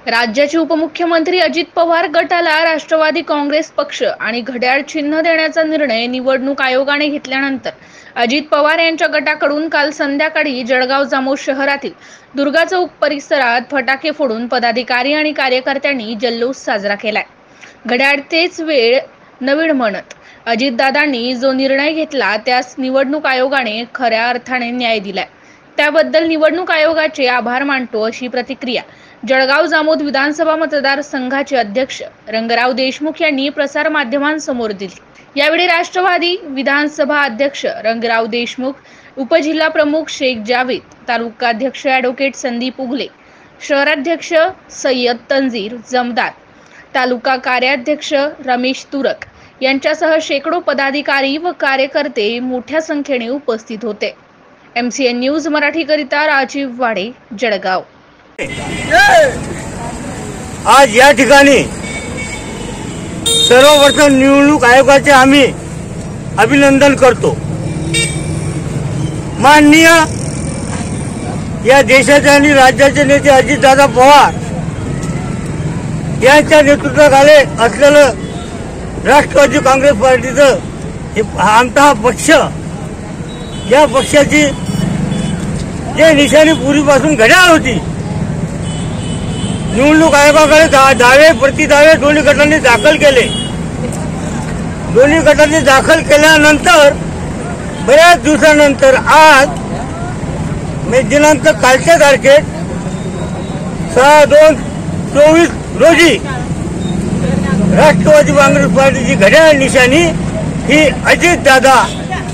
राज्याचे उपमुख्यमंत्री अजित पवार गटाला राष्ट्रवादी काँग्रेस पक्ष आणि घड्याळ चिन्ह देण्याचा निर्णय निवडणूक आयोगाने घेतल्यानंतर अजित पवार यांच्या गटाकडून काल संध्याकाळी जळगाव जामोद शहरातील दुर्गा चौक परिसरात फटाके फोडून पदाधिकारी आणि कार्यकर्त्यांनी जल्लोष साजरा केलाय। घड्याळ तेच वेळ नवीन म्हणत अजितदादांनी जो निर्णय घेतला त्यास निवडणूक आयोगाने खऱ्या अर्थाने न्याय दिलाय। त्याबद्दल निवडणूक आयोगाचे आभार मानतो अशी प्रतिक्रिया जळगाव जामोद विधानसभा मतदारसंघाचे अध्यक्ष रंगराव देशमुख यांनी प्रसार माध्यमांसमोर दिली। यावेळी राष्ट्रवादी विधानसभा अध्यक्ष रंगराव देशमुख, उपजिल्हा प्रमुख शेख जावेद, तालुकाध्यक्ष ॲडव्होकेट संदीप उगले, शहराध्यक्ष सय्यद तंजीर जमदार, तालुका कार्याध्यक्ष रमेश तुरक यांच्यासह शेकडो पदाधिकारी व कार्यकर्ते मोठ्या संख्येने उपस्थित होते। MCN न्यूज मराठी करिता राजीव वाडे, जळगाव। आज या ठिकाणी सर्वप्रथम निवडणूक आयोगाचे आम्ही अभिनंदन करतो। माननीय या देशाचे आणि राज्याचे नेते अजितदादा पवार यांच्या नेतृत्वाखाली असलेलं राष्ट्रवादी काँग्रेस पार्टीचं आमचा हा पक्ष, या पक्षाची जे निशाणी पूर्वीपासून घड्याळ होती, निवडणूक आयोगाकडे दावे प्रतिदावे दोन्ही गटांनी दाखल केले। दोन्ही गटांनी दाखल केल्यानंतर बऱ्याच दिवसानंतर आज दिनांक कालच्या तारखेत 6/2/24 रोजी राष्ट्रवादी काँग्रेस पार्टीची घड्याळ निशाणी ही अजितदादा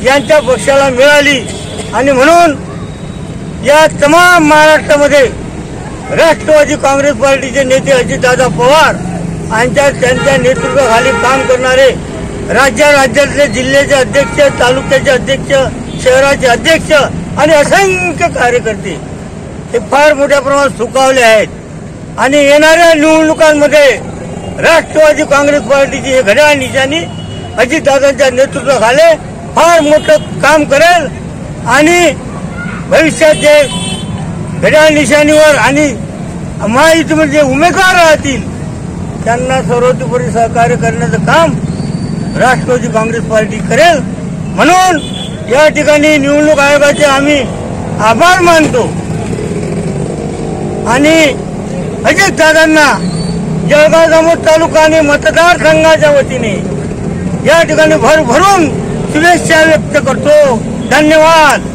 यांच्या पक्षाला मिळाली आणि म्हणून या तमाम महाराष्ट्रामध्ये राष्ट्रवादी काँग्रेस पार्टीचे नेते अजितदादा पवार त्यांच्या नेतृत्वाखाली काम करणारे राज्यातले जिल्ह्याचे अध्यक्ष, तालुक्याचे अध्यक्ष, शहराचे अध्यक्ष आणि असंख्य कार्यकर्ते हे फार मोठ्या प्रमाणात सुखावले आहेत आणि येणाऱ्या निवडणुकांमध्ये राष्ट्रवादी काँग्रेस पार्टीची हे घड्याळ निशाणी अजितदादांच्या नेतृत्वाखाली फार मोठं काम करेल आणि भविष्यात जे घड्याळ निशाणीवर आणि महायुतीमध्ये जे उमेदवार राहतील त्यांना सर्वतोपरी सहकार्य करण्याचं काम राष्ट्रवादी काँग्रेस पार्टी करेल। म्हणून या ठिकाणी निवडणूक आयोगाचे आम्ही आभार मानतो आणि अजितदादांना जळगाव जामोद तालुका आणि मतदारसंघाच्या वतीने या ठिकाणी भरभरून शुभेच्छा व्यक्त करतो। धन्यवाद।